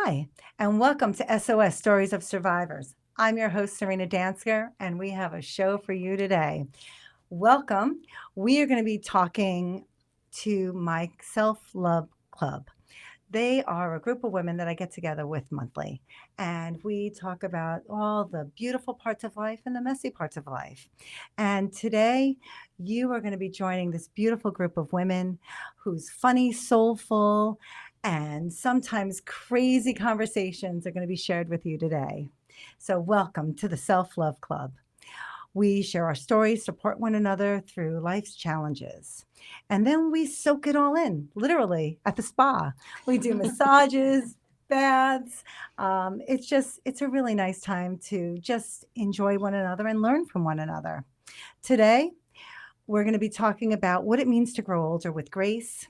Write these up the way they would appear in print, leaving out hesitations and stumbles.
Hi, and welcome to SOS Stories of Survivors. I'm your host, Serina Dansker, and we have a show for you today. Welcome. We are going to be talking to my Self Love Club. They are a group of women that I get together with monthly, and we talk about all the beautiful parts of life and the messy parts of life. And today, you are going to be joining this beautiful group of women whose funny, soulful, and sometimes crazy conversations are going to be shared with you today. So, welcome to the Self Love Club. We share our stories, support one another through life's challenges. And then we soak it all in, literally, at the spa. We do massages, baths. It's a really nice time to just enjoy one another and learn from one another. Today, we're going to be talking about what it means to grow older with grace,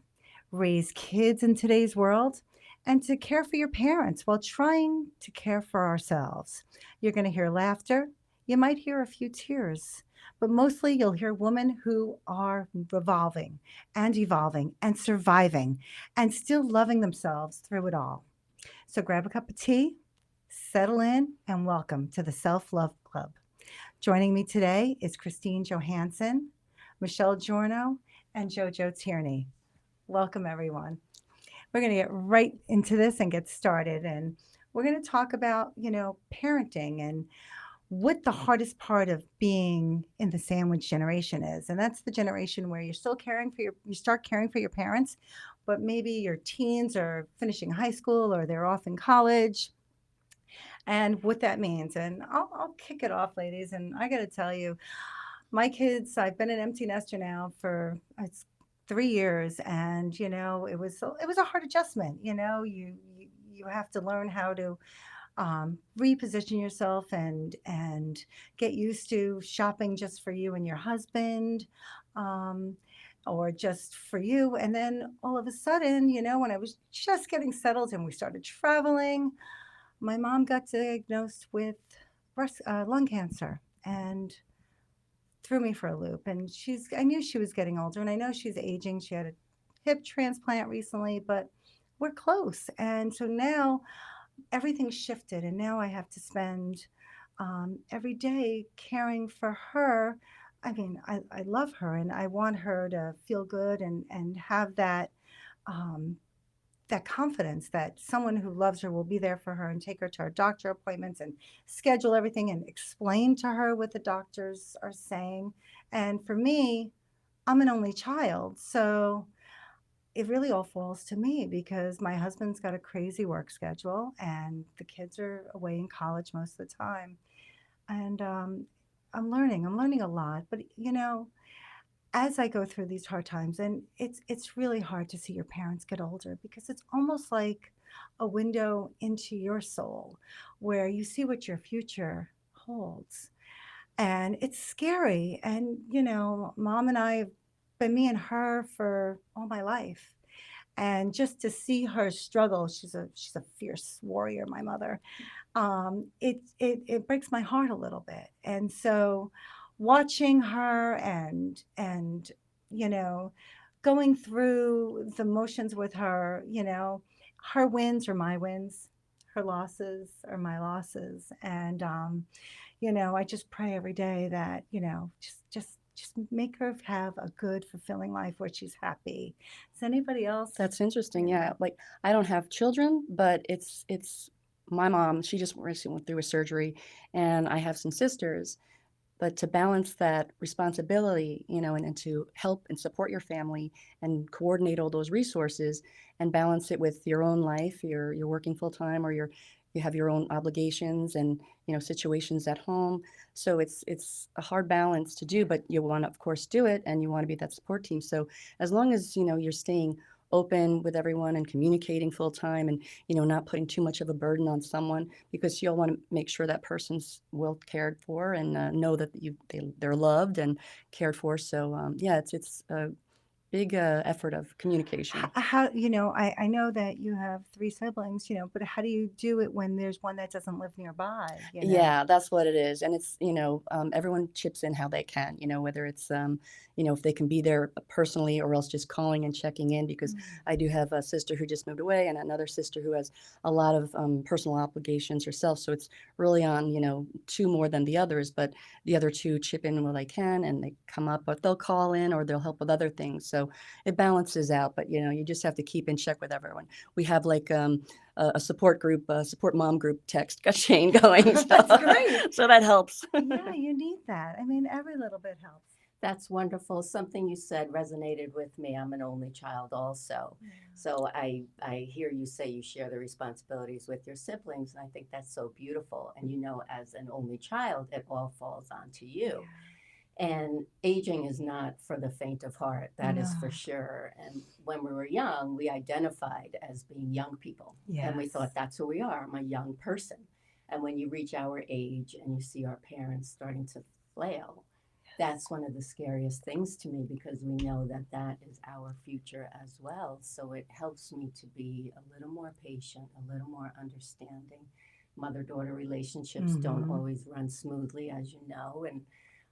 raise kids in today's world, and to care for your parents while trying to care for ourselves. You're going to hear laughter. You might hear a few tears, but mostly you'll hear women who are revolving and evolving and surviving and still loving themselves through it all. So grab a cup of tea, settle in, and welcome to the Self Love Club. Joining me today is Christine Johanson, Michelle Giorno, and Jojo Tierney. Welcome, everyone. We're going to get right into this and get started. And we're going to talk about, parenting and what the hardest part of being in the sandwich generation is. And that's the generation where you're still you start caring for your parents, but maybe your teens are finishing high school or they're off in college and what that means. And I'll kick it off, ladies. And I got to tell you, my kids, I've been an empty nester now for it's 3 years, and it was a hard adjustment. You have to learn how to reposition yourself and get used to shopping just for you and your husband. Or just for you. And then all of a sudden, when I was just getting settled and we started traveling, my mom got diagnosed with lung cancer and threw me for a loop. And I knew she was getting older, and I know she's aging. She had a hip transplant recently, but we're close. And so now everything's shifted, and now I have to spend every day caring for her. I mean, I love her, and I want her to feel good and have um, that confidence that someone who loves her will be there for her and take her to her doctor appointments and schedule everything and explain to her what the doctors are saying. And for me, I'm an only child. So it really all falls to me because my husband's got a crazy work schedule and the kids are away in college most of the time. And I'm learning a lot. But, as I go through these hard times, and it's really hard to see your parents get older because it's almost like a window into your soul where you see what your future holds. And it's scary. And, mom and I have been me and her for all my life. And just to see her struggle, she's a fierce warrior, my mother. It breaks my heart a little bit. And so watching her and you know going through the motions with her, her wins are my wins, her losses are my losses. And I just pray every day that, just make her have a good, fulfilling life where she's happy. Does anybody else? That's interesting. Yeah. Yeah. Like I don't have children, but it's my mom, she just recently went through a surgery and I have some sisters. But to balance that responsibility, and to help and support your family and coordinate all those resources and balance it with your own life, you're working full time or you have your own obligations and situations at home. So it's a hard balance to do, but you want to of course do it and you want to be that support team. So as long as you're staying open with everyone and communicating full time and not putting too much of a burden on someone because you'll want to make sure that person's well cared for and know that they're loved and cared for. So yeah, it's big effort of communication. How, I know that you have three siblings, but how do you do it when there's one that doesn't live nearby? Yeah, that's what it is. And it's, everyone chips in how they can, whether it's, if they can be there personally or else just calling and checking in, because Mm. I do have a sister who just moved away and another sister who has a lot of personal obligations herself. So it's really on, two more than the others, but the other two chip in when they can and they come up, but they'll call in or they'll help with other things. So it balances out, but, you just have to keep in check with everyone. We have like, a support group, a support mom group text chain going. That's great. So that helps. Yeah, you need that. I mean, every little bit helps. That's wonderful. Something you said resonated with me. I'm an only child also. Yeah. So I hear you say you share the responsibilities with your siblings, and I think that's so beautiful. And as an only child, it all falls onto you. And aging is not for the faint of heart, that is for No. sure. And when we were young, we identified as being young people. And we Yes. thought, that's who we are. I'm a young person. And when you reach our age and you see our parents starting to flail, that's one of the scariest things to me, because we know that that is our future as well. So it helps me to be a little more patient, a little more understanding. Mother daughter relationships don't Mm-hmm. always run smoothly, as you know. And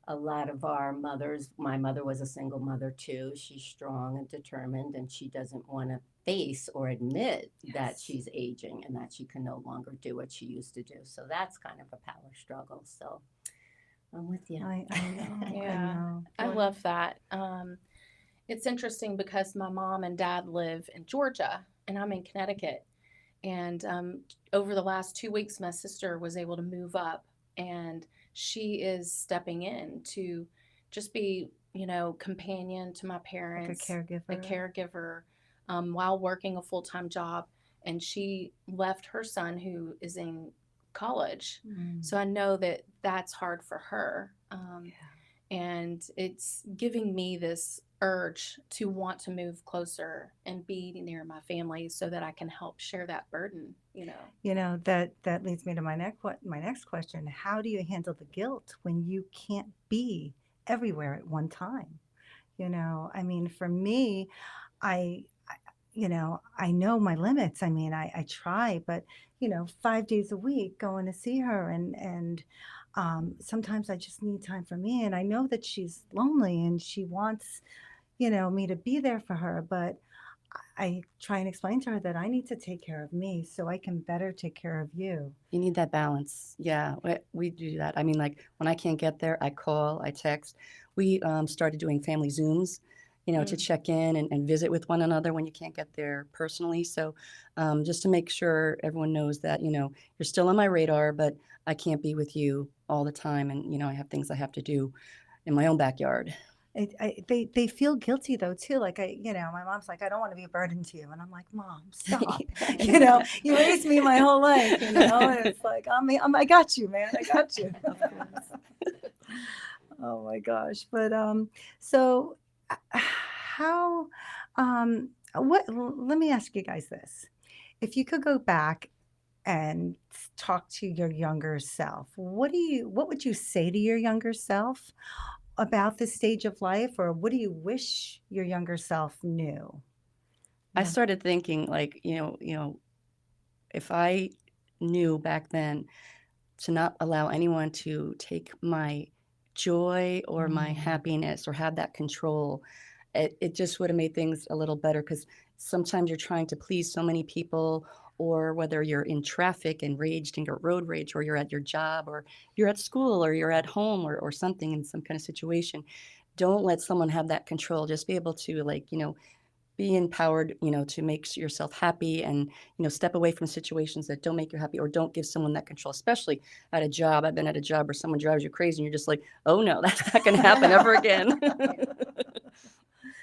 a lot of our mothers, my mother was a single mother too. She's strong and determined, and she doesn't want to face or admit that Yes. she's aging and that she can no longer do what she used to do. So that's kind of a power struggle. So I'm with you. I know. I Yeah, know. I Boy. love that. It's interesting because my mom and dad live in Georgia and I'm in Connecticut. And over the last 2 weeks, my sister was able to move up and she is stepping in to just be, companion to my Like a parents, a caregiver. caregiver, while working a full time job. And she left her son who is in college. Mm. So I know that that's hard for her. Yeah. And it's giving me this urge to want to move closer and be near my family so that I can help share that burden. That leads me to my next question. How do you handle the guilt when you can't be everywhere at one time? I mean, for me, I know my limits. I mean, I try, but 5 days a week going to see her, and sometimes I just need time for me. And I know that she's lonely and she wants me to be there for her, but I try and explain to her that I need to take care of me so I can better take care of you. You need that balance. Yeah, we do that. I mean, like when I can't get there, I call, I text. We started doing family Zooms, to Mm. check in and visit with one another when you can't get there personally. So just to make sure everyone knows that, you're still on my radar, but I can't be with you all the time. And, I have things I have to do in my own backyard. They feel guilty though too. Like my mom's like, I don't want to be a burden to you, and I'm like, Mom, stop. You raised me my whole life, and it's like, I got you, man, I got you. Of course. Oh my gosh. But so how let me ask you guys this. If you could go back and talk to your younger self, what would you say to your younger self about this stage of life, or what do you wish your younger self knew? I Yeah. started thinking like, if I knew back then to not allow anyone to take my joy or my Mm. happiness or have that control, it just would have made things a little better, because sometimes you're trying to please so many people, or whether you're in traffic and raged and you're road rage, or you're at your job, or you're at school, or you're at home, or something in some kind of situation. Don't let someone have that control. Just be able to, like, be empowered, to make yourself happy, and, step away from situations that don't make you happy, or don't give someone that control, especially at a job. I've been at a job where someone drives you crazy and you're just like, oh no, that's not going to happen ever again.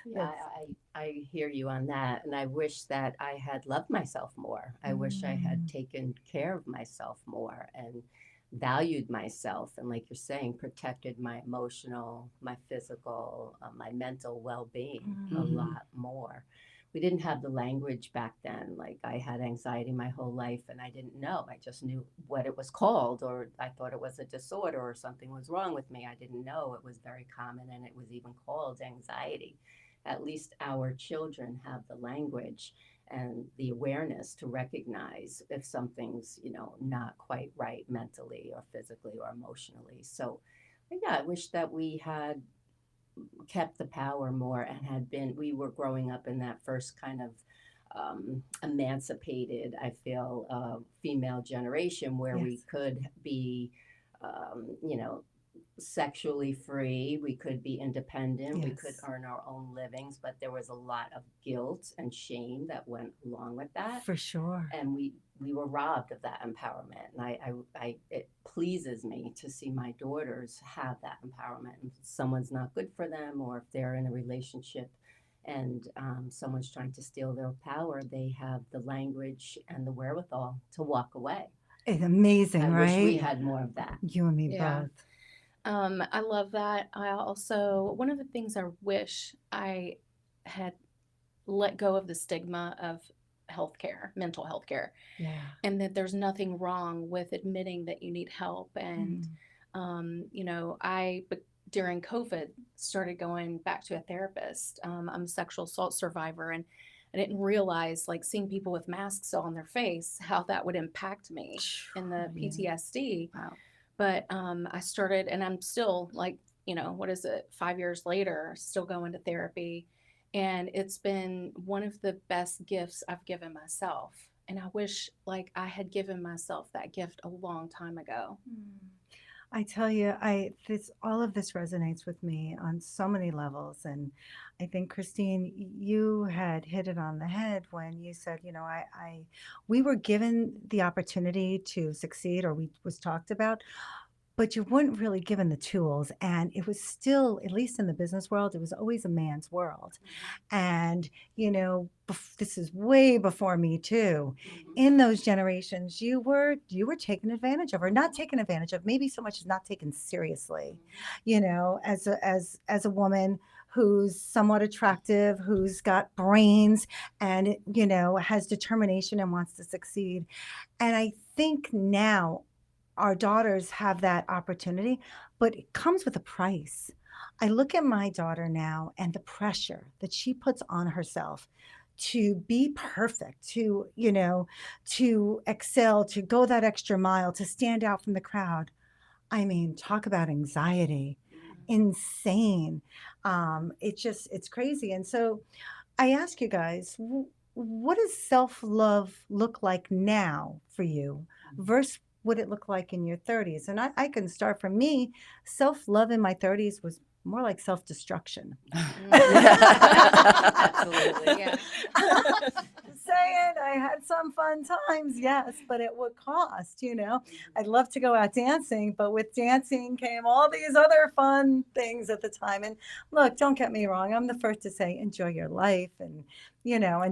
Yeah, It's I hear you on that. And I wish that I had loved myself more. I wish I had mm, taken care of myself more and valued myself. And, like you're saying, protected my emotional, my physical, my mental well being a mm, Hmm. lot more. We didn't have the language back then. Like, I had anxiety my whole life and I didn't know. I just knew what it was called, or I thought it was a disorder or something was wrong with me. I didn't know it was very common and it was even called anxiety. at least our children have the language and the awareness to recognize if something's, not quite right mentally or physically or emotionally. So, yeah, I wish that we had kept the power more and we were growing up in that first kind of emancipated, I feel, female generation where we Yes. could be, you know, sexually free, we could be independent, we could Yes. earn our own livings, but there was a lot of guilt and shame that went along with that. For sure. And we were robbed of that empowerment. And it pleases me to see my daughters have that empowerment. If someone's not good for them, or if they're in a relationship and someone's trying to steal their power, they have the language and the wherewithal to walk away. It's amazing, I wish we right? had more of that. You and me Yeah. both. I love that. I also, one of the things I wish I had let go of the stigma of healthcare, mental health care, Yeah. and that there's nothing wrong with admitting that you need help. And, Mhm. during COVID, started going back to a therapist. I'm a sexual assault survivor, and I didn't realize, like, seeing people with masks on their face, how that would impact me in the Yeah. PTSD. Wow. But I started, and I'm still like, what is it, 5 years later, still going to therapy. And it's been one of the best gifts I've given myself. And I wish, like, I had given myself that gift a long time ago. I tell you, all of this resonates with me on so many levels, and I think Christine, you had hit it on the head when you said, we were given the opportunity to succeed, or we was talked about, but you weren't really given the tools, and it was still, at least in the business world, it was always a man's world. And this is way before me too. Mhm. In those generations, you were taken advantage of, or not taken advantage of, maybe so much as not taken seriously, as a woman who's somewhat attractive, who's got brains, and has determination and wants to succeed. And I think now our daughters have that opportunity, but it comes with a price. I look at my daughter now and the pressure that she puts on herself to be perfect, to excel, to go that extra mile, to stand out from the crowd. I mean, talk about anxiety, insane. It's crazy. And so I ask you guys, what does self love look like now for you versus what it looked like in your 30s? And I can start from me. Self love in my 30s was more like self destruction. Absolutely. Yeah. Saying I had some fun times, yes, but at what cost? I'd love to go out dancing, but with dancing came all these other fun things at the time. And look, don't get me wrong, I'm the first to say enjoy your life, and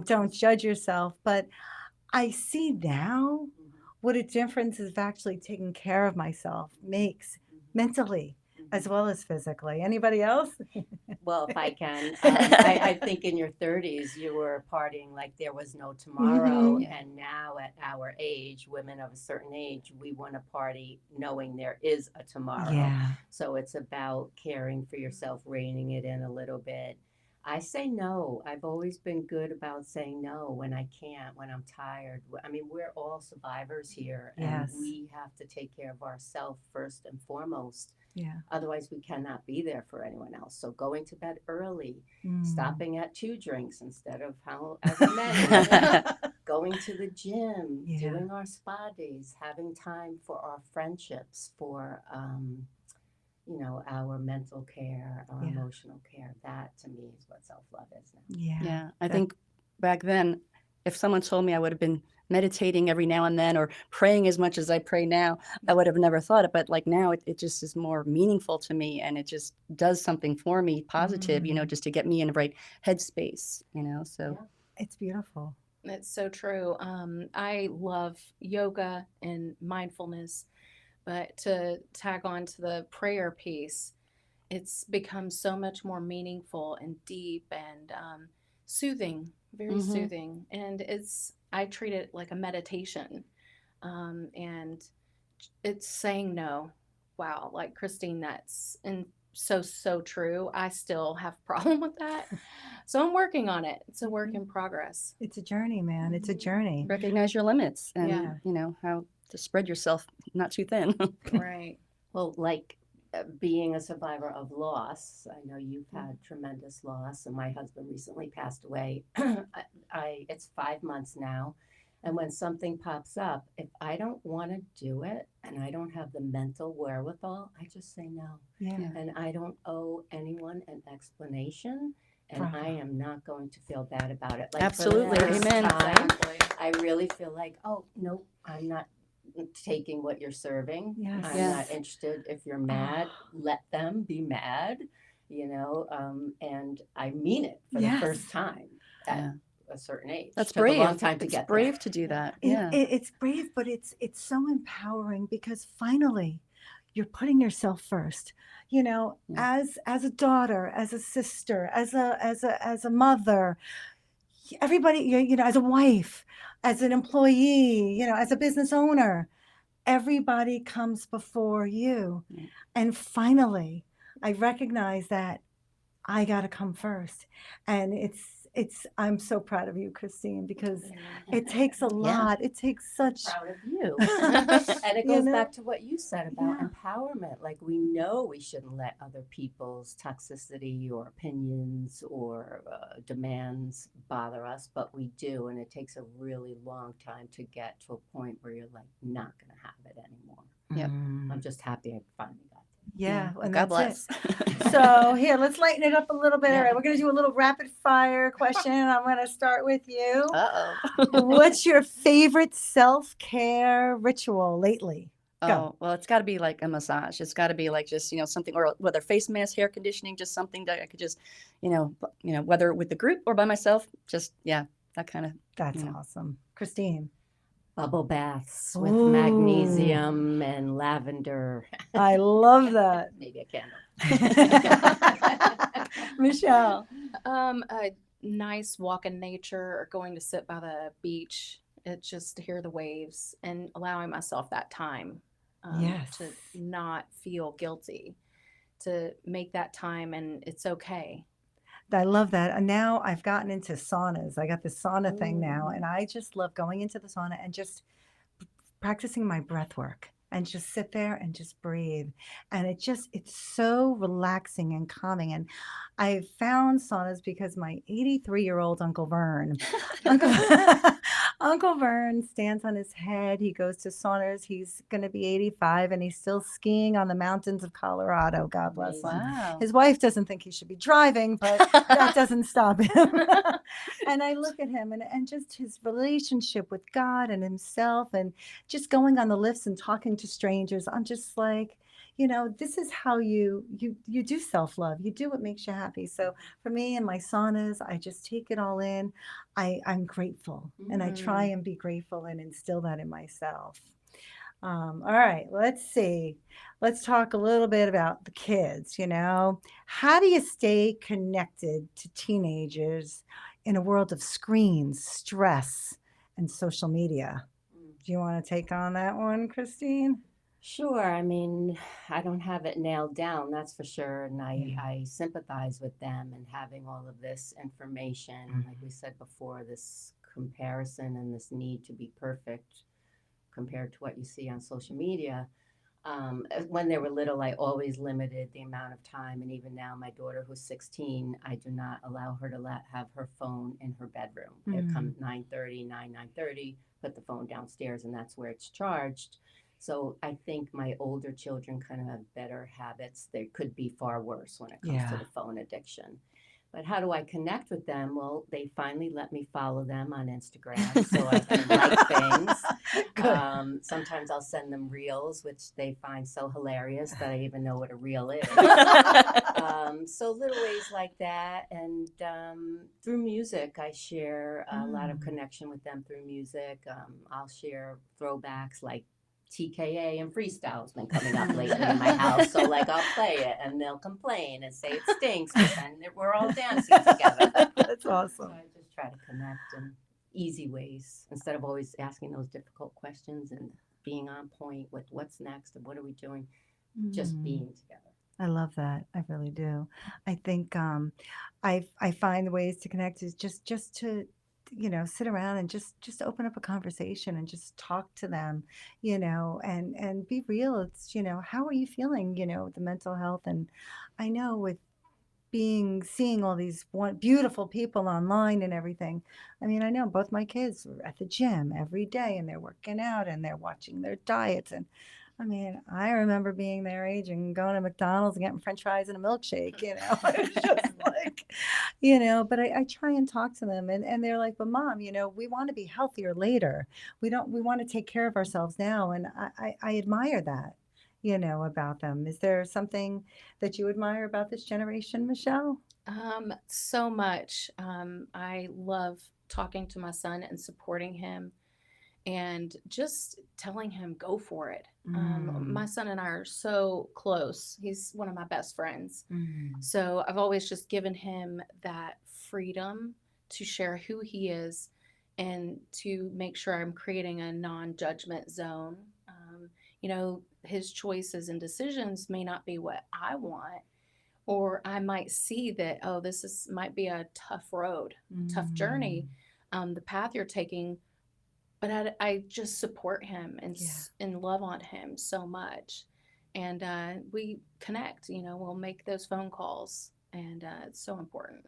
don't judge yourself. But I see now what a difference is actually taking care of myself makes mentally as well as physically. Anybody else? Well, if I can, I think in your 30s you were partying like there was no tomorrow, Mhm. and now at our age, women of a certain age, we want to party knowing there is a tomorrow. Yeah. So it's about caring for yourself, reining it in a little bit. I say no. I've always been good about saying no when I can't, when I'm tired. I mean, we're all survivors here, and Yes. we have to take care of ourselves first and foremost. Yeah. Otherwise, we cannot be there for anyone else. So going to bed early, Mm. stopping at 2 drinks instead of however many, going to the gym, Yeah. doing our spa days, having time for our friendships, for our mental care, our Yeah. emotional care. That to me is what self-love is now. Yeah. Yeah, I That- think back then, if someone told me I would have been meditating every now and then or praying as much as I pray now, I would have never thought it. But like now, it just is more meaningful to me, and it just does something for me positive, just to get me in the right headspace, so. Yeah. It's beautiful. It's so true. I love yoga and mindfulness, but to tag on to the prayer piece, it's become so much more meaningful and deep and soothing, very Mhm. soothing. And I treat it like a meditation. And it's saying no. Wow, like Christine, so true. I still have a problem with that. So I'm working on it. It's a work in progress. It's a journey, man. It's a journey. Recognize your limits and, Yeah. you know, how to spread yourself not too thin. Right. Well, like being a survivor of loss, I know you've had tremendous loss, and my husband recently passed away. It's 5 months now, and when something pops up, if I don't want to do it and I don't have the mental wherewithal, I just say no, Yeah. Yeah. and I don't owe anyone an explanation. And I Bravo. am not going to feel bad about it. Like Absolutely. For the first Amen. time, Exactly. I really feel like, oh, no, I'm not taking what you're serving. Yes. I'm Yes. not interested. If you're mad, let them be mad, and I mean it for Yes. the first time at Yeah. a certain age. That's Took brave. a long time to It's get brave there. to do that. It- Yeah. it's brave, but it's so empowering because finally you're putting yourself first. You know, Yeah. as a daughter, as a sister, as a mother, everybody, you know, as a wife, as an employee, you know, as a business owner, everybody comes before you. Yeah. And finally, I recognize that I got to come first. And I'm so proud of you, Christine, because it takes a lot. It takes such, Proud of you. you And it goes know? back to what you said about Yeah. empowerment. Like, we know we shouldn't let other people's toxicity or opinions or demands bother us, but we do. And it takes a really long time to get to a point where you're like, not going to have it anymore. Yep. I'm just happy I finally got there. Yeah. And God that's bless. it. So here, let's lighten it up a little bit. All Yeah. right. We're going to do a little rapid fire question. I'm going to start with you. Uh-oh. What's your favorite self-care ritual lately? Go. Oh, well, it's got to be like a massage. It's got to be like just, you know, something, or whether face mask, hair conditioning, just something that I could just, whether with the group or by myself, just, yeah, that kind of. That's Yeah. awesome. Christine. Bubble baths with Ooh. magnesium and lavender. I love that. Maybe a candle. Michelle. A nice walk in nature or going to sit by the beach. It's just to hear the waves and allowing myself that time Yes. to not feel guilty, to make that time, and it's okay. I love that. And now I've gotten into saunas. I got this sauna thing now, Ooh. and I just love going into the sauna and just practicing my breath work and just sit there and just breathe. And it's so relaxing and calming. And I found saunas because my 83-year-old Uncle Vern, Uncle Vern stands on his head. He goes to saunas. He's going to be 85 and he's still skiing on the mountains of Colorado. God bless him. Wow. His wife doesn't think he should be driving, but that doesn't stop him. And I look at him and just his relationship with God and himself and just going on the lifts and talking to strangers. I'm just like, you know, this is how you do self-love. You do what makes you happy. So for me and my saunas, I just take it all in. I'm grateful and I try and be grateful and instill that in myself. All right, let's see. Let's talk a little bit about the kids, you know. How do you stay connected to teenagers in a world of screens, stress, and social media? Do you want to take on that one, Christine? Sure. I mean, I don't have it nailed down, that's for sure. And Yeah. I sympathize with them and having all of this information. Like we said before, this comparison and this need to be perfect compared to what you see on social media. When they were little, I always limited the amount of time. And even now, my daughter, who's 16, I do not allow her to have her phone in her bedroom. It comes 9:30, put the phone downstairs, and that's where it's charged. So I think my older children kind of have better habits. They could be far worse when it comes to Yeah. the phone addiction. But how do I connect with them? Well, they finally let me follow them on Instagram so I can like things. Good. Sometimes I'll send them reels, which they find so hilarious that I even know what a reel is. So little ways like that. And through music, I share a lot of connection with them through music. I'll share throwbacks like TKA and freestyle's been coming up lately in my house. So like I'll play it and they'll complain and say it stinks, but then we're all dancing together. That's So awesome. I just try to connect in easy ways instead of always asking those difficult questions and being on point with what's next and what are we doing, just being together. I love that. I really do. I think I find ways to connect is just to sit around and just open up a conversation and just talk to them, and be real. It's how are you feeling? The mental health, and I know with seeing all these beautiful people online and everything. I mean, I know both my kids are at the gym every day and they're working out and they're watching their diets. And I mean, I remember being their age and going to McDonald's and getting French fries and a milkshake. It's just like, but I try and talk to them, and they're like, but mom, we want to be healthier later. We want to take care of ourselves now. And I admire that, about them. Is there something that you admire about this generation, Michelle? So much. I love talking to my son and supporting him and just telling him, go for it. My son and I are so close. He's one of my best friends. So I've always just given him that freedom to share who he is and to make sure I'm creating a non-judgment zone. His choices and decisions may not be what I want, or I might see that, oh, might be a tough road, tough journey, the path you're taking, but I just support him and love on him so much, and we connect. We'll make those phone calls, and it's so important.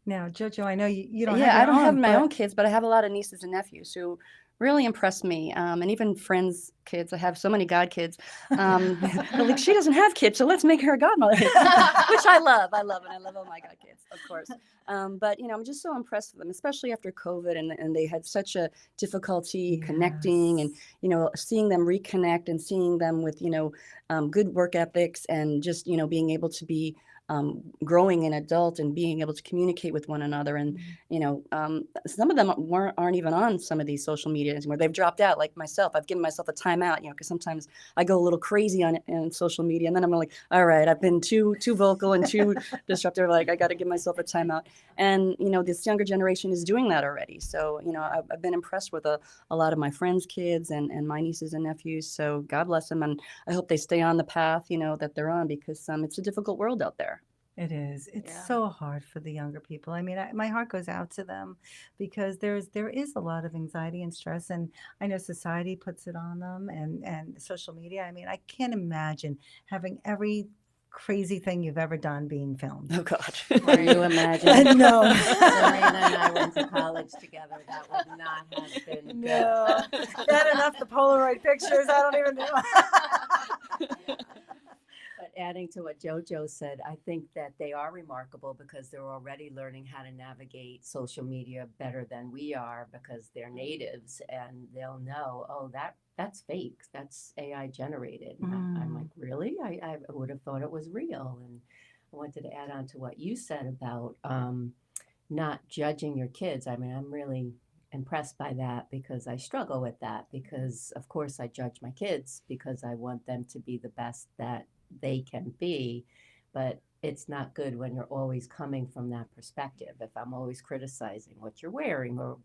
Now, Jojo, I know you don't Yeah, have I your don't have own, my but own kids, but I have a lot of nieces and nephews who really impress me, and even friends' kids. I have so many godkids. They're like, she doesn't have kids, so let's make her a godmother, which I love. I love it. I love all my godkids, of course. But I'm just so impressed with them, especially after COVID, and they had such a difficulty connecting, and seeing them reconnect and seeing them with good work ethics and just being able to be growing an adult and being able to communicate with one another. And some of them aren't even on some of these social media anymore. They've dropped out, like myself. I've given myself a timeout, because sometimes I go a little crazy on social media, and then I'm like, all right, I've been too vocal and too disruptive. Like, I got to give myself a timeout. And this younger generation is doing that already. So I've been impressed with a lot of my friends' kids and my nieces and nephews. So God bless them, and I hope they stay on the path that they're on, because it's a difficult world out there. it is. It's Yeah. so hard for the younger people. I mean, my heart goes out to them because there is a lot of anxiety and stress, and I know society puts it on them, and social media. I mean, I can't imagine having every crazy thing you've ever done being filmed. Oh God. Can you imagine? No. Serena and I went to college together. That would not have been No. Bad enough the Polaroid pictures. I don't even know. But adding to what JoJo said, I think that they are remarkable because they're already learning how to navigate social media better than we are, because they're natives and they'll know, oh, that's fake. That's AI generated. And I'm like, really? I would have thought it was real. And I wanted to add on to what you said about not judging your kids. I mean, I'm really impressed by that, because I struggle with that, because of course I judge my kids because I want them to be the best that they can be, but it's not good when you're always coming from that perspective. If I'm always criticizing what you're wearing, or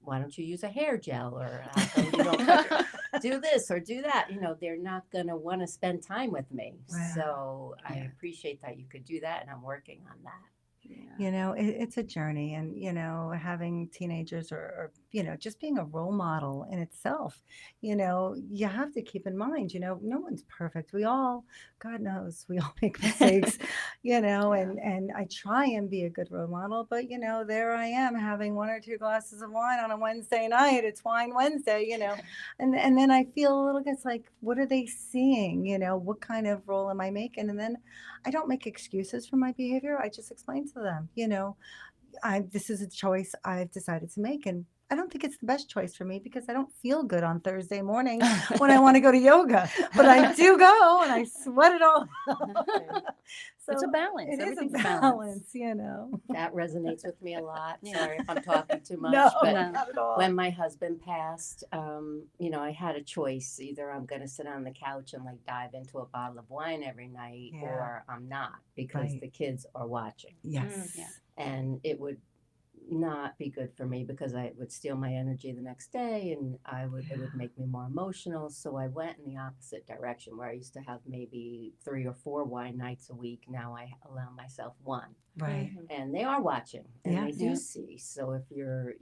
why don't you use a hair gel, or how come you don't do this or do that, they're not going to want to spend time with me. Wow. So I appreciate that you could do that, and I'm working on that. It's a journey, and having teenagers, or just being a role model in itself, you have to keep in mind, no one's perfect. We all, God knows, we all make mistakes, and I try and be a good role model, but there I am having one or two glasses of wine on a Wednesday night. It's Wine Wednesday, and then I feel a little, it's like, what are they seeing? What kind of role am I making? And then I don't make excuses for my behavior. I just explain to them, this is a choice I've decided to make. And I don't think it's the best choice for me, because I don't feel good on Thursday morning when I want to go to yoga, but I do go and I sweat it all out. So It's a balance. It is a Everything's balance, That resonates with me a lot. Sorry if I'm talking too much, No, but not at all. when my husband passed, I had a choice. Either I'm going to sit on the couch and like dive into a bottle of wine every night, or I'm not, because Right. the kids are watching. Yes. Yeah. And it would not be good for me because it would steal my energy the next day, and it would make me more emotional. So I went in the opposite direction, where I used to have maybe 3 or 4 wine nights a week. Now I allow myself one. Right. And they are watching, and Yeah. they do Yeah. see. So if you're,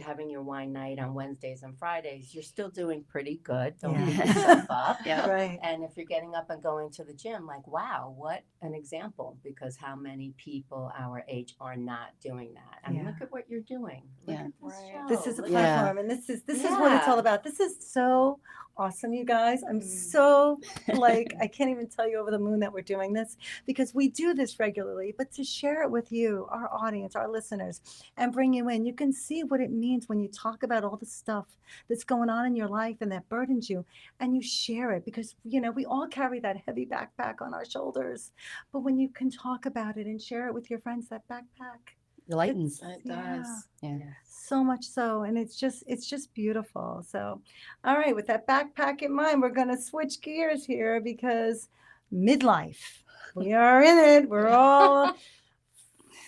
having your wine night on Wednesdays and Fridays, you're still doing pretty good. Don't beat Yeah. yourself up. Yeah. Right. And if you're getting up and going to the gym, like, wow, what an example, because how many people our age are not doing that? And Yeah. look at what you're doing. Look Yeah. at this Right. show. This is a Look Yeah. platform, and this is what it's all Yeah. about. This is so awesome, you guys. I'm Mm. so like I can't even tell you over the moon that we're doing this, because we do this regularly. But to share it with you, our audience, our listeners, and bring you in, you can see what it means when you talk about all the stuff that's going on in your life and that burdens you, and you share it, because we all carry that heavy backpack on our shoulders. But when you can talk about it and share it with your friends, that backpack, It lightens. it's- It does. Yeah. so much so, and it's just beautiful. So all right, with that backpack in mind, we're going to switch gears here, because midlife, we are in it, we're all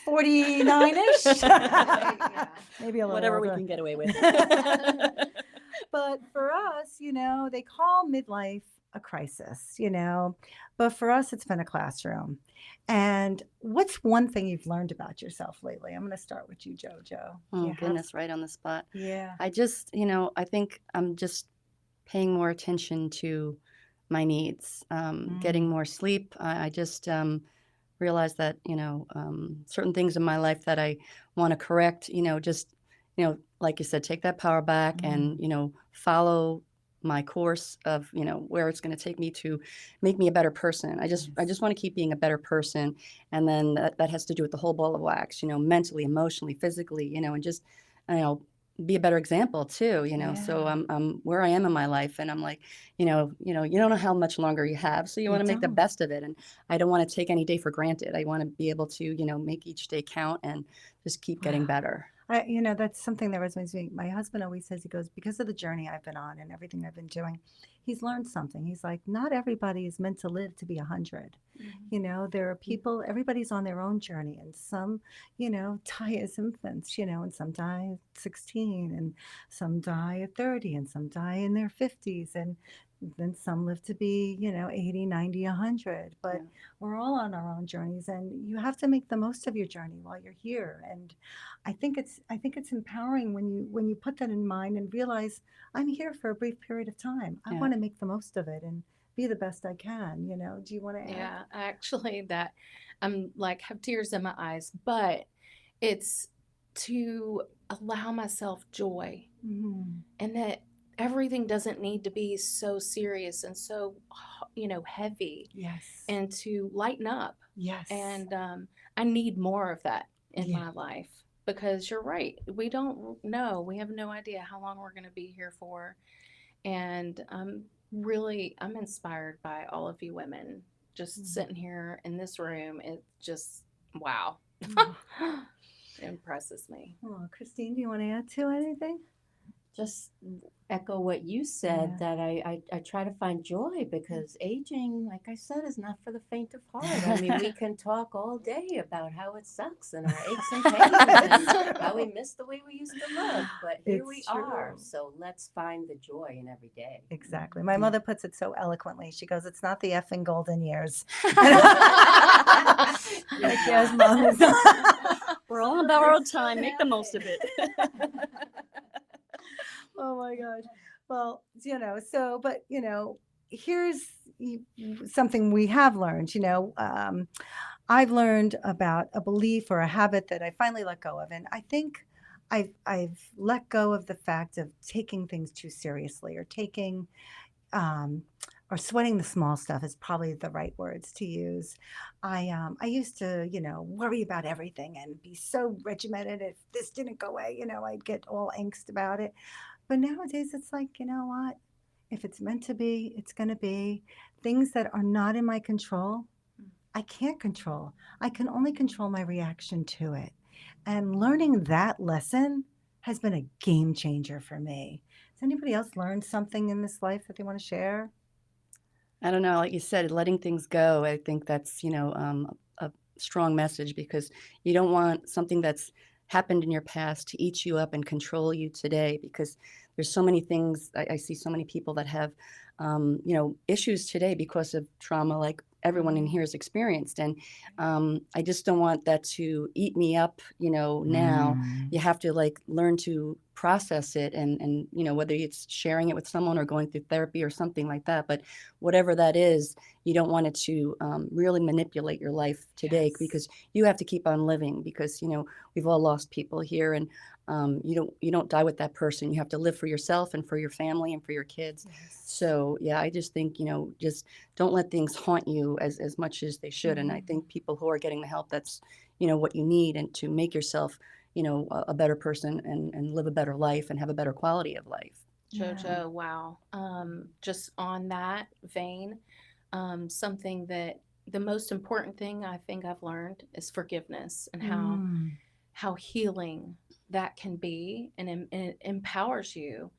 49ish. Yeah. Maybe a little Whatever we older. can get away with. But for us, they call midlife a crisis, but for us, it's been a classroom. And what's one thing you've learned about yourself lately? I'm going to start with you, JoJo. Oh, You have- goodness, right on the spot. Yeah. I just, I think I'm just paying more attention to my needs, getting more sleep. I just realized that, certain things in my life that I want to correct, just, like you said, take that power back and, follow my course of, where it's going to take me to make me a better person. I just want to keep being a better person. And then that has to do with the whole ball of wax, mentally, emotionally, physically, and just, be a better example too, So Yeah. I'm where I am in my life, and I'm like, you don't know how much longer you have, so you want to make the don't. best of it. And I don't want to take any day for granted. I want to be able to, make each day count and just keep getting Wow. better. That's something that resonates with me. My husband always says, he goes, because of the journey I've been on and everything I've been doing, he's learned something. He's like, not everybody is meant to live to be 100. There are people, everybody's on their own journey, and some, die as infants, and some die at 16, and some die at 30, and some die in their 50s. And then some live to be, 80, 90, 100. But Yeah. we're all on our own journeys, and you have to make the most of your journey while you're here. And I think it's empowering when you put that in mind and realize, I'm here for a brief period of time. I Yeah. want to make the most of it and be the best I can. Do you want to add? Yeah, actually, that I'm like have tears in my eyes, but it's to allow myself joy, Mhm. and that everything doesn't need to be so serious and so heavy, Yes. and to lighten up. Yes. And I need more of that in Yeah. my life, because you're right. We don't know. We have no idea how long we're going to be here for. And I'm inspired by all of you women just Mhm. sitting here in this room. It just, wow. It impresses me. Oh, Christine, do you want to add to anything? Just echo what you said, Yeah. that I try to find joy, because aging, like I said, is not for the faint of heart. I mean, we can talk all day about how it sucks and our aches and pains and how we miss the way we used to look, but here we It's are. true. So let's find the joy in every day. Exactly. My mother puts it so eloquently. She goes, "It's not the effing golden years." Like, yes, Mom. It's not. We're all on borrowed time. Make the most of it. Oh my gosh. Well, but here's something we have learned. I've learned about a belief or a habit that I finally let go of, and I think I've let go of the fact of taking things too seriously, or taking or sweating the small stuff is probably the right words to use. I used to, worry about everything and be so regimented. If this didn't go away, I'd get all angst about it. But nowadays it's like, you know what? If it's meant to be, it's going to be. Things that are not in my control, I can't control. I can only control my reaction to it. And learning that lesson has been a game changer for me. Has anybody else learned something in this life that they want to share? I don't know, like you said, letting things go. I think that's, a strong message, because you don't want something that's happened in your past to eat you up and control you today, because there's so many things. I see so many people that have, issues today because of trauma, like everyone in here has experienced. And I just don't want that to eat me up, now. You have to like learn to process it, and whether it's sharing it with someone or going through therapy or something like that. But whatever that is, you don't want it to really manipulate your life today, Yes. because you have to keep on living, because we've all lost people here, and you don't die with that person. You have to live for yourself and for your family and for your kids. Yes. So yeah, I just think just don't let things haunt you as much as they should. And I think people who are getting the help, that's what you need, and to make yourself a better person, and live a better life and have a better quality of life. Jojo, wow. Just on that vein, something that the most important thing I think I've learned is forgiveness, and how healing that can be, and it empowers you.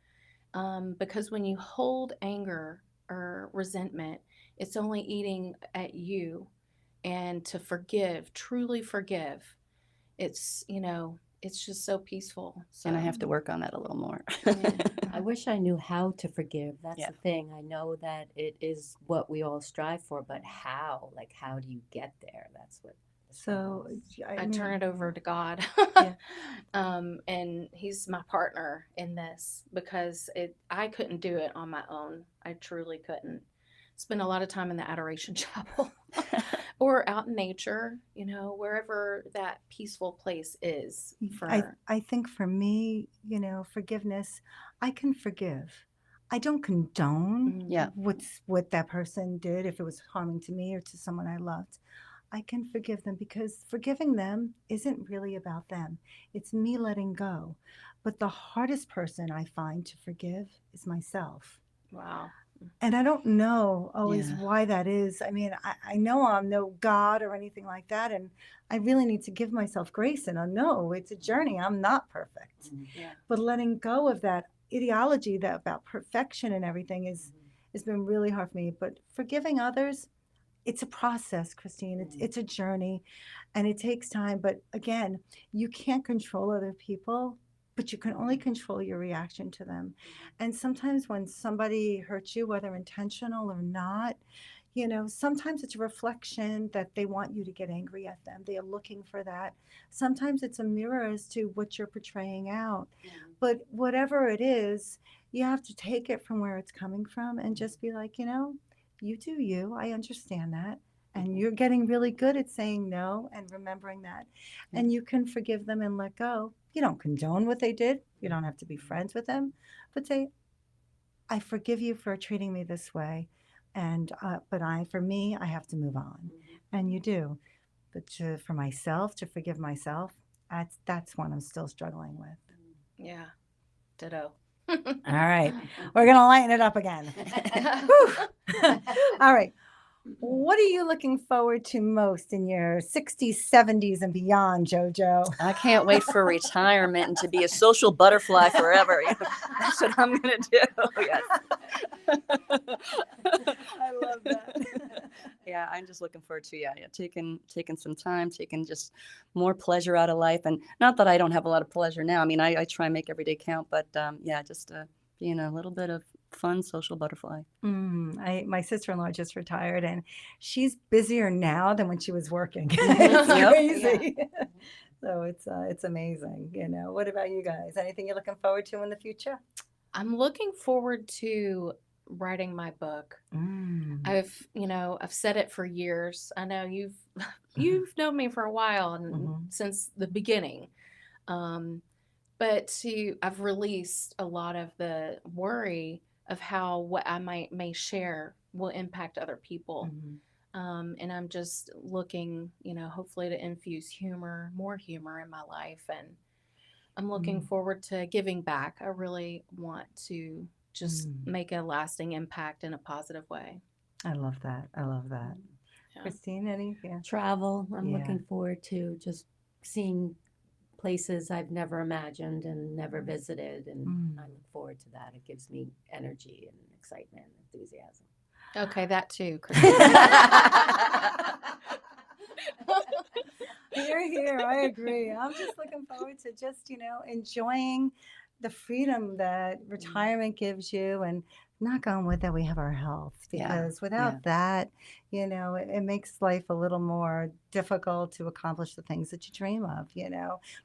Because when you hold anger or resentment, it's only eating at you. And to forgive, truly forgive, it's just so peaceful. So And I have to work on that a little more. yeah. I wish I knew how to forgive. That's Yeah. the thing. I know that it is what we all strive for, but how? Like, how do you get there? That's what. So I turn it over to God. Yeah. And he's my partner in this, because I couldn't do it on my own. I truly couldn't. Spend a lot of time in the adoration chapel or out in nature, wherever that peaceful place is for. I think for me, forgiveness, I can forgive. I don't condone Yeah. what that person did if it was harming to me or to someone I loved. I can forgive them, because forgiving them isn't really about them. It's me letting go. But the hardest person I find to forgive is myself. Wow. And I don't know always Yeah. why that is. I mean, I know I'm no God or anything like that. And I really need to give myself grace. And I know it's a journey. I'm not perfect. Yeah. But letting go of that ideology that about perfection and everything has been really hard for me. But forgiving others, it's a process, Christine. It's a journey, and it takes time. But again, you can't control other people, but you can only control your reaction to them. And sometimes when somebody hurts you, whether intentional or not, sometimes it's a reflection that they want you to get angry at them. They are looking for that. Sometimes it's a mirror as to what you're portraying out. But whatever it is, you have to take it from where it's coming from and just be like, you do you. I understand that. And you're getting really good at saying no and remembering that. And you can forgive them and let go. You don't condone what they did. You don't have to be friends with them, but say, I forgive you for treating me this way. And, but for me, I have to move on. And you do. But for myself, to forgive myself, that's one I'm still struggling with. Yeah. Ditto. All right. We're going to lighten it up again. All right. What are you looking forward to most in your 60s, 70s, and beyond, JoJo? I can't wait for retirement and to be a social butterfly forever. That's what I'm going to do. Yes. I love that. Yeah, I'm just looking forward to taking some time, taking just more pleasure out of life. And not that I don't have a lot of pleasure now. I mean, I try and make every day count, but just being a little bit of fun social butterfly. My sister-in-law just retired, and she's busier now than when she was working. It's Yep. crazy. So it's amazing. What about you guys? Anything you're looking forward to in the future? I'm looking forward to writing my book. I've said it for years. I know you've known me for a while, and since the beginning. But I've released a lot of the worry of how what I may share will impact other people. And I'm just looking, hopefully to infuse more humor in my life. And I'm looking forward to giving back. I really want to just make a lasting impact in a positive way. I love that. Yeah. Christine, any? Yeah. Travel. I'm Yeah. looking forward to just seeing places I've never imagined and never visited, and I look forward to that. It gives me energy and excitement and enthusiasm. Okay, that too, Christine. Here. I agree. I'm just looking forward to just, enjoying the freedom that retirement gives you, and knock on wood that we have our health, Yeah. because without that, it makes life a little more difficult to accomplish the things that you dream of.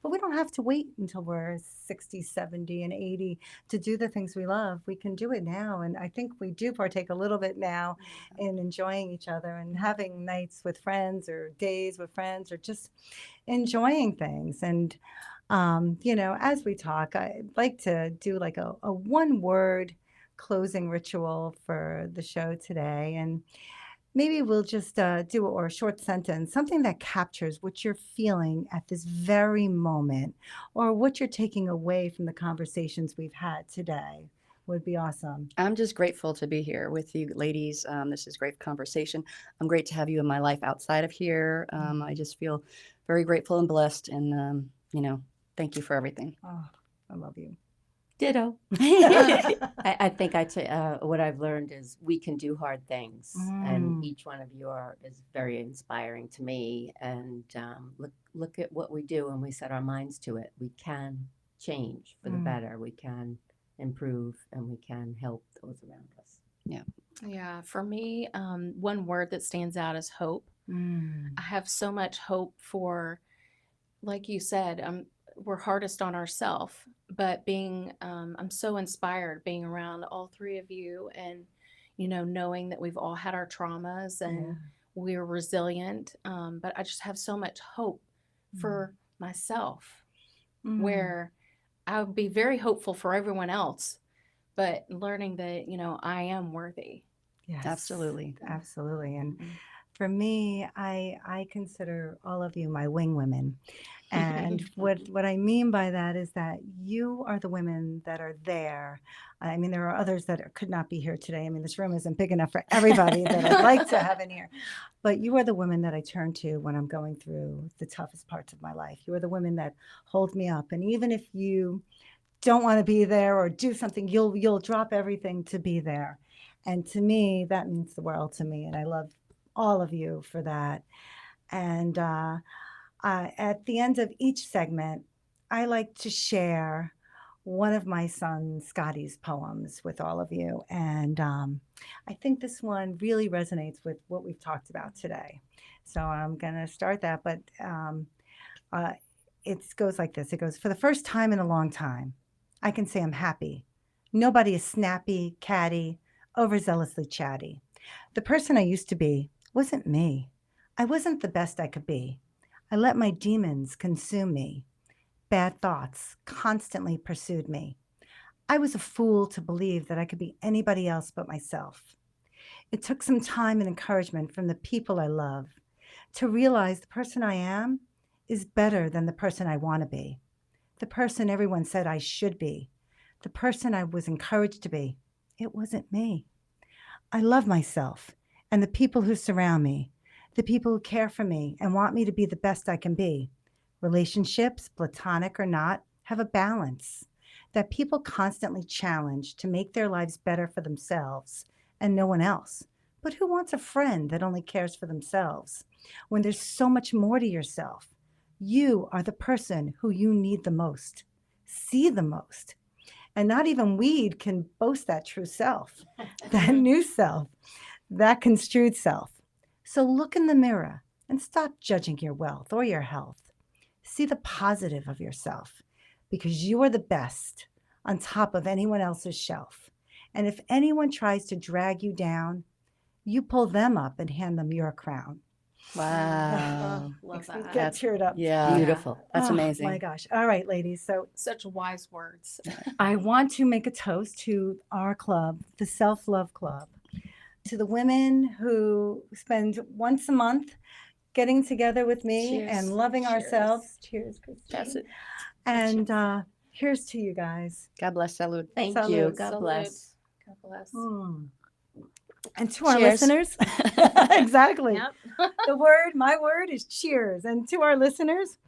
But we don't have to wait until we're 60, 70, and 80 to do the things we love. We can do it now. And I think we do partake a little bit now in enjoying each other and having nights with friends or days with friends or just enjoying things. And, as we talk, I'd like to do like a one word closing ritual for the show today. And maybe we'll just do or a short sentence, something that captures what you're feeling at this very moment or what you're taking away from the conversations we've had today. Would be awesome. I'm just grateful to be here with you ladies. This is great conversation. I'm great to have you in my life outside of here. I just feel very grateful and blessed. And, thank you for everything. Oh, I love you. Ditto. I think what I've learned is we can do hard things, and each one of you is very inspiring to me. And look at what we do when we set our minds to it. We can change for the better. We can improve, and we can help those around us. Yeah, for me, one word that stands out is hope. I have so much hope for, like you said, we're hardest on ourselves, but I'm so inspired being around all three of you, and knowing that we've all had our traumas and we're resilient. But I just have so much hope for myself, where I would be very hopeful for everyone else, but learning that I am worthy. Yes, Absolutely. absolutely. And for me, I consider all of you my wing women. And what I mean by that is that you are the women that are there. I mean, there are others that could not be here today. I mean, this room isn't big enough for everybody that I'd like to have in here. But you are the women that I turn to when I'm going through the toughest parts of my life. You are the women that hold me up. And even if you don't want to be there or do something, you'll drop everything to be there. And to me, that means the world to me. And I love all of you for that. And at the end of each segment, I like to share one of my son Scotty's poems with all of you. And I think this one really resonates with what we've talked about today. So I'm going to start that. But it goes like this. It goes, for the first time in a long time, I can say I'm happy. Nobody is snappy, catty, overzealously chatty. The person I used to be wasn't me. I wasn't the best I could be. I let my demons consume me. Bad thoughts constantly pursued me. I was a fool to believe that I could be anybody else but myself. It took some time and encouragement from the people I love to realize the person I am is better than the person I want to be, the person everyone said I should be, the person I was encouraged to be. It wasn't me. I love myself and the people who surround me, the people who care for me and want me to be the best I can be. Relationships, platonic or not, have a balance that people constantly challenge to make their lives better for themselves and no one else. But who wants a friend that only cares for themselves when there's so much more to yourself? You are the person who you need the most, see the most. And not even weed can boast that true self, that new self, that construed self. So look in the mirror and stop judging your wealth or your health. See the positive of yourself, because you are the best on top of anyone else's shelf. And if anyone tries to drag you down, you pull them up and hand them your crown. Wow. Love Makes me that. get teared up. Yeah. Beautiful. That's Oh, amazing. my gosh. All right, ladies. So Such wise words. I want to make a toast to our club, the Self-Love Club, to the women who spend once a month getting together with me Cheers. and loving Cheers. ourselves. Cheers, Christine. That's it. And here's to you guys. God bless. Salud. Thank Salute. you. God Salute. bless. God bless. And to our Cheers. listeners, exactly. Yep. My word is cheers. And to our listeners,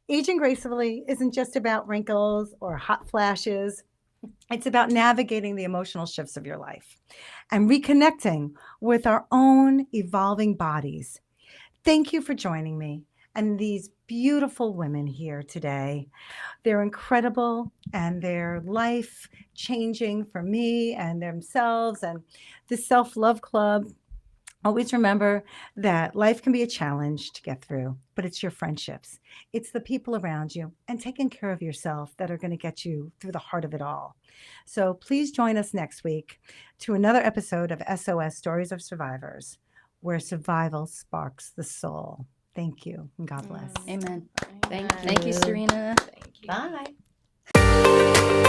aging gracefully isn't just about wrinkles or hot flashes. It's about navigating the emotional shifts of your life and reconnecting with our own evolving bodies. Thank you for joining me. and these beautiful women here today. They're incredible and they're life changing for me and themselves and the Self Love Club. Always remember that life can be a challenge to get through, but it's your friendships, it's the people around you, and taking care of yourself that are going to get you through the heart of it all. So please join us next week to another episode of SOS Stories of Survivors, where survival sparks the soul. Thank you, and God bless. Amen. Amen. Thank you, Serina. Thank you. Bye.